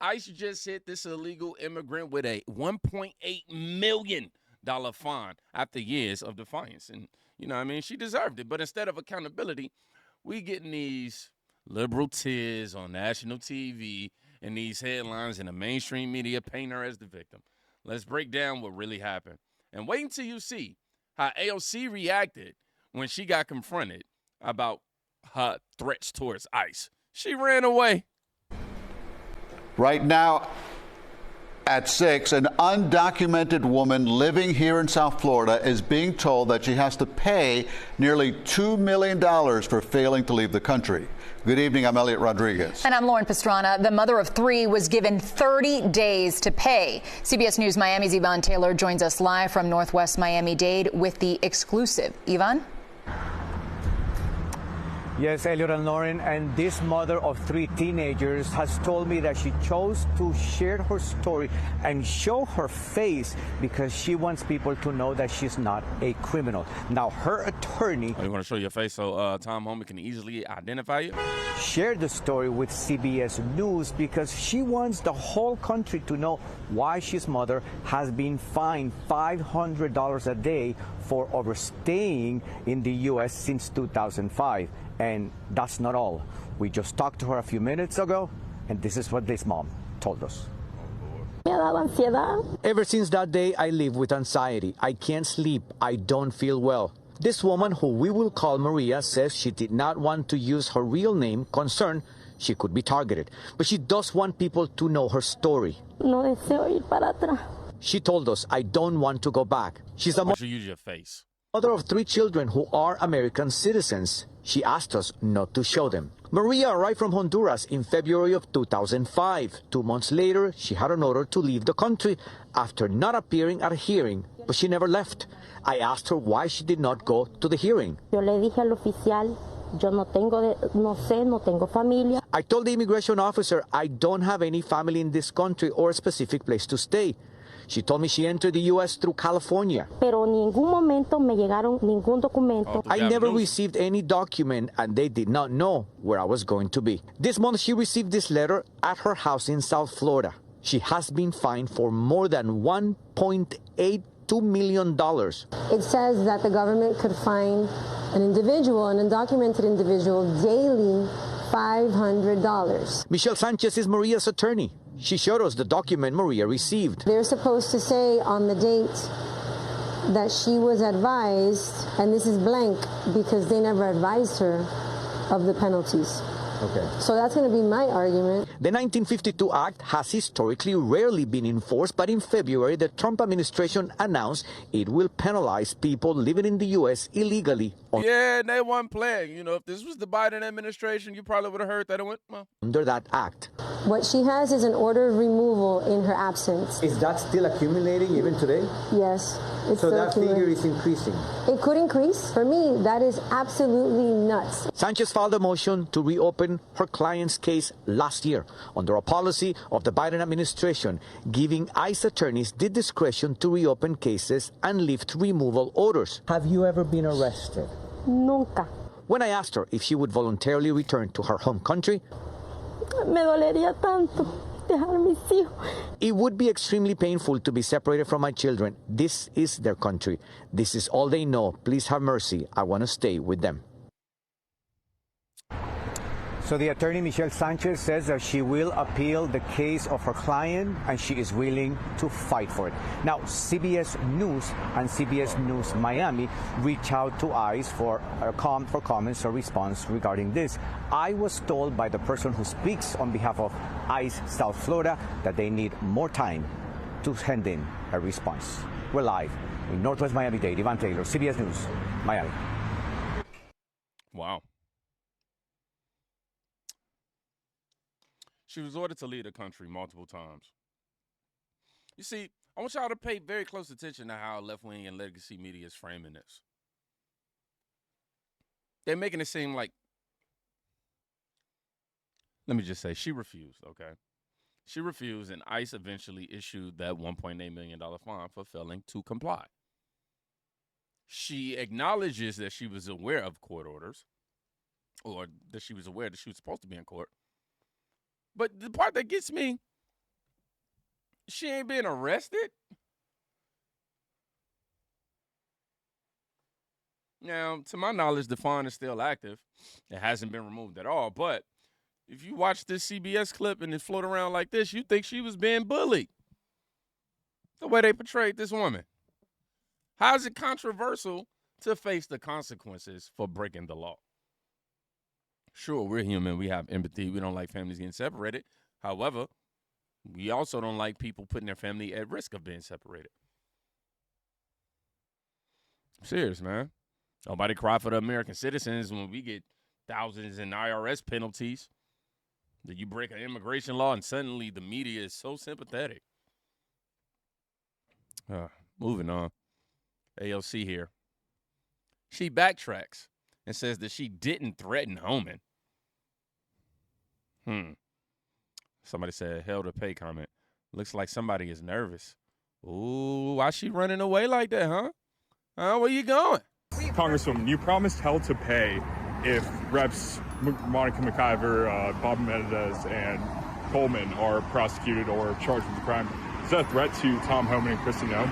ICE just hit this illegal immigrant with a $1.8 million fine after years of defiance. And, you know what I mean? She deserved it. But instead of accountability, we getting these liberal tears on national TV and these headlines in the mainstream media paint her as the victim. Let's break down what really happened. And wait until you see how AOC reacted when she got confronted about her threats towards ICE. She ran away. Right now at 6, an undocumented woman living here in South Florida is being told that she has to pay nearly $2 million for failing to leave the country. Good evening, I'm Elliot Rodriguez. And I'm Lauren Pastrana. The mother of 3 was given 30 days to pay. CBS News Miami's Yvonne Taylor joins us live from Northwest Miami-Dade with the exclusive. Yvonne? Yes, Elliot and Lauren, and this mother of 3 teenagers has told me that she chose to share her story and show her face because she wants people to know that she's not a criminal. Now, her attorney... Oh, you want to show your face so Tom Homan can easily identify you? Shared the story with CBS News because she wants the whole country to know why she's mother has been fined $500 a day for overstaying in the U.S. since 2005. And that's not all. We just talked to her a few minutes ago, and this is what this mom told us. Ever since that day, I live with anxiety. I can't sleep. I don't feel well. This woman, who we will call Maria, says she did not want to use her real name, concerned she could be targeted. But she does want people to know her story. She told us, I don't want to go back. She's a you use your face. Mother of 3 children who are American citizens. She asked us not to show them. Maria arrived from Honduras in February of 2005. 2 months later, she had an order to leave the country after not appearing at a hearing, but she never left. I asked her why she did not go to the hearing. I told the immigration officer I don't have any family in this country or a specific place to stay. She told me she entered the U.S. through California. I never received any document, and they did not know where I was going to be. This month, she received this letter at her house in South Florida. She has been fined for more than $1.82 million. It says that the government could fine an individual, an undocumented individual, daily $500. Michelle Sanchez is Maria's attorney. She showed us the document Maria received. They're supposed to say on the date that she was advised, and this is blank because they never advised her of the penalties. Okay. So that's going to be my argument. The 1952 Act has historically rarely been enforced, but in February, the Trump administration announced it will penalize people living in the U.S. illegally. Yeah, they weren't playing. You know, if this was the Biden administration, you probably would have heard that it went, well. Under that act. What she has is an order of removal in her absence. Is that still accumulating even today? Yes. So that figure is increasing? It could increase. For me, that is absolutely nuts. Sanchez filed a motion to reopen her client's case last year under a policy of the Biden administration, giving ICE attorneys the discretion to reopen cases and lift removal orders. Have you ever been arrested? Nunca. When I asked her if she would voluntarily return to her home country, Me dolería tanto dejar mis hijos. It would be extremely painful to be separated from my children. This is their country. This is all they know. Please have mercy. I want to stay with them. So the attorney, Michelle Sanchez, says that she will appeal the case of her client and she is willing to fight for it. Now, CBS News and CBS News Miami reached out to ICE for comments or response regarding this. I was told by the person who speaks on behalf of ICE South Florida that they need more time to send in a response. We're live in Northwest Miami-Dade. Yvonne Taylor, CBS News, Miami. Wow. She was ordered to leave the country multiple times. You see, I want y'all to pay very close attention to how left-wing and legacy media is framing this. They're making it seem like, let me just say, she refused, okay? She refused, and ICE eventually issued that $1.8 million fine for failing to comply. She acknowledges that she was aware of court orders, or that she was aware that she was supposed to be in court. But the part that gets me She ain't been arrested. Now, to my knowledge, the fine is still active. It hasn't been removed at all. But if you watch this CBS clip and it float around like this, you think she was being bullied. The way they portrayed this woman. How is it controversial to face the consequences for breaking the law? Sure, we're human. We have empathy. We don't like families getting separated. However, we also don't like people putting their family at risk of being separated. I'm serious, man. Nobody cry for the American citizens when we get thousands in IRS penalties. That you break an immigration law and suddenly the media is so sympathetic. Moving on. AOC here. She backtracks and says that she didn't threaten Homan. Somebody said, hell to pay comment. Looks like somebody is nervous. Ooh, why she running away like that, huh? Where you going? Congresswoman, you promised hell to pay if Reps Monica McIver, Bob Menendez, and Coleman are prosecuted or charged with the crime. Is that a threat to Tom Homan and Kristi Noem?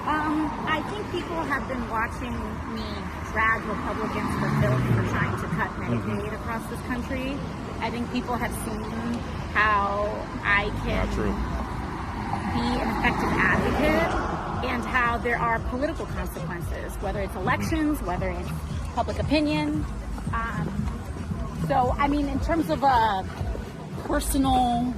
I think people have been watching me drag Republicans for bills for trying to cut Medicaid across this country. I think people have seen how I can be an effective advocate and how there are political consequences, whether it's elections, whether it's public opinion. So, I mean, in terms of a personal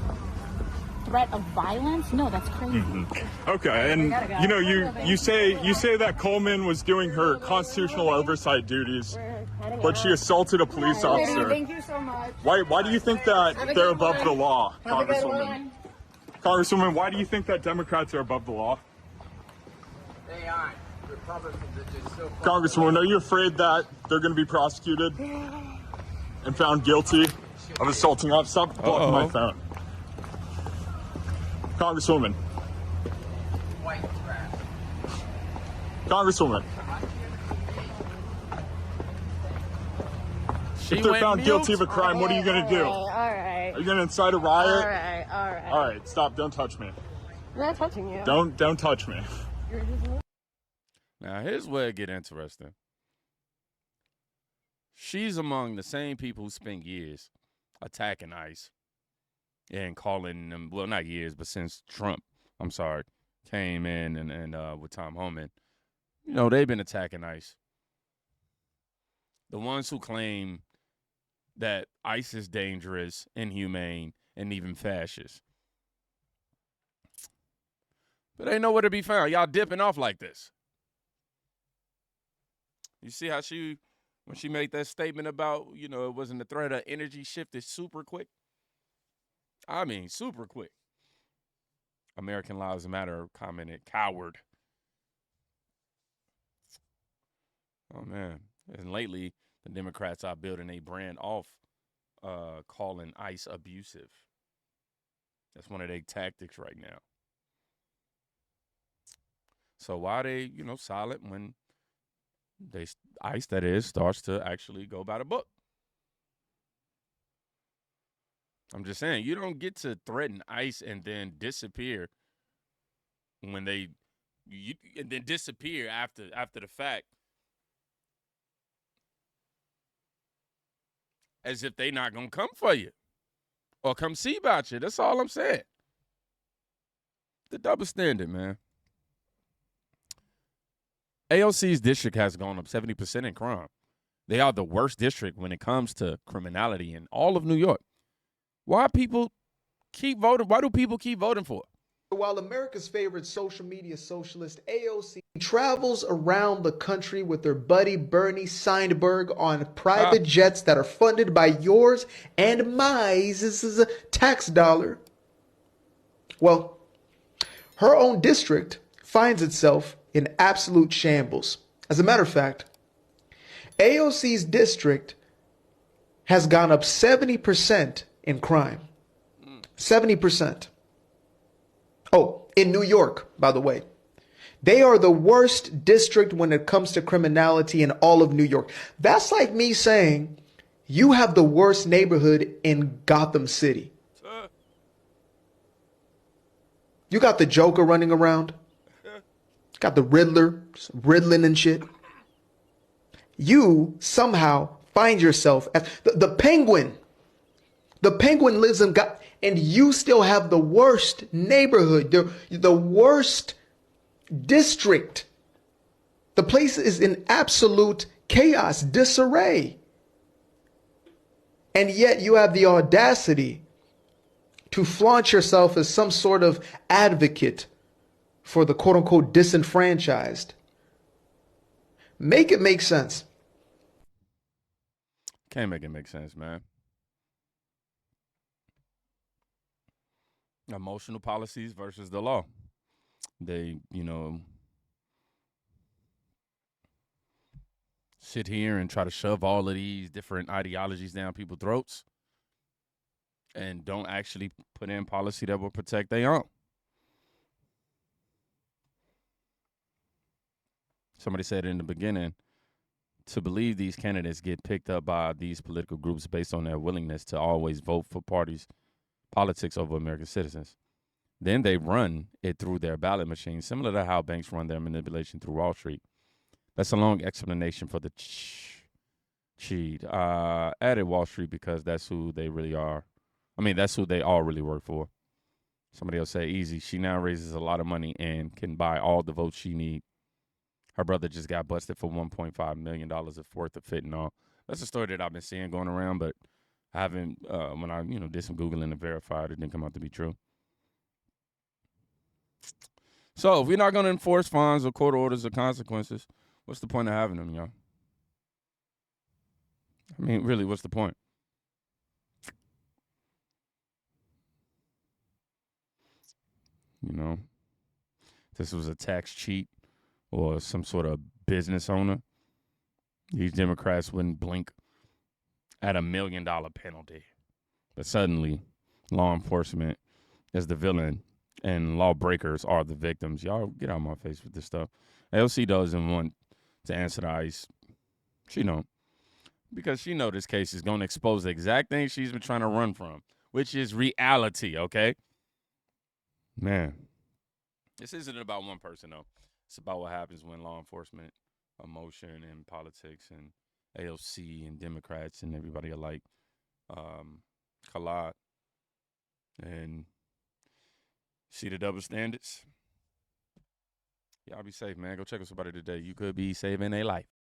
threat of violence, no, that's crazy. Okay, and you know, you say that Coleman was doing her constitutional oversight duties, but she assaulted a police officer. Thank you so much. Why do you think that they're above the law, Congresswoman? Congresswoman, why do you think that Democrats are above the law? They aren't. Republicans are just so. Congresswoman, are you afraid that they're going to be prosecuted and found guilty of assaulting officers? Stop blocking my phone. Congresswoman. White trash. Congresswoman. If they're found guilty of a crime, what are you going to do? All right. Are you going to incite a riot? All right. All right, stop. Don't touch me. I'm not touching you. Don't touch me. Now, here's where it get interesting. She's among the same people who spent years attacking ICE and calling them, well, not years, but since Trump, came in and with Tom Homan, you know, they've been attacking ICE. The ones who claim that ICE is dangerous, inhumane, and even fascist. But ain't nowhere to be found. Y'all dipping off like this. You see how when she made that statement about, you know, it wasn't a threat, of energy shifted super quick? I mean, super quick. American Lives Matter commented, coward. Oh, man. And lately, the Democrats are building a brand off calling ICE abusive. That's one of their tactics right now. So why are they, you know, silent when ICE, that is, starts to actually go by the book? I'm just saying, you don't get to threaten ICE and then disappear when and then disappear after the fact, as if they not gonna come for you or come see about you. That's all I'm saying. The double standard, man. AOC's district has gone up 70% in crime. They are the worst district when it comes to criminality in all of New York. Why people keep voting? Why do people keep voting for it? While America's favorite social media socialist, AOC, travels around the country with her buddy Bernie Sandberg on private jets that are funded by yours and my tax dollar. Well, her own district finds itself in absolute shambles. As a matter of fact, AOC's district has gone up 70% in crime. 70%. Oh, in New York, by the way. They are the worst district when it comes to criminality in all of New York. That's like me saying you have the worst neighborhood in Gotham City. You got the Joker running around. Got the Riddler, riddling and shit. You somehow find yourself as the Penguin. The Penguin lives in God, and you still have the worst neighborhood, the worst district. The place is in absolute chaos, disarray. And yet you have the audacity to flaunt yourself as some sort of advocate for the quote unquote disenfranchised. Make it make sense. Can't make it make sense, man. Emotional policies versus the law. They, sit here and try to shove all of these different ideologies down people's throats and don't actually put in policy that will protect their own. Somebody said in the beginning, to believe these candidates get picked up by these political groups based on their willingness to always vote for politics over American citizens. Then they run it through their ballot machine, similar to how banks run their manipulation through Wall Street. That's a long explanation for the cheat. Added Wall Street because that's who they really are. I mean, that's who they all really work for. Somebody else say, easy. She now raises a lot of money and can buy all the votes she needs. Her brother just got busted for $1.5 million worth of fentanyl. That's a story that I've been seeing going around, but I haven't, when I did some Googling and verified, it didn't come out to be true. So if we're not going to enforce fines or court orders or consequences, what's the point of having them, y'all? I mean, really, what's the point? This was a tax cheat or some sort of business owner, these Democrats wouldn't blink at $1 million penalty. But suddenly, law enforcement is the villain and lawbreakers are the victims. Y'all get out of my face with this stuff. AOC doesn't want to answer the ICE. She know. Because she know this case is going to expose the exact thing she's been trying to run from, which is reality, okay? Man, this isn't about one person, though. It's about what happens when law enforcement, emotion, and politics, and AOC, and Democrats, and everybody alike collide. And see the double standards? Y'all be safe, man. Go check on somebody today. You could be saving a life.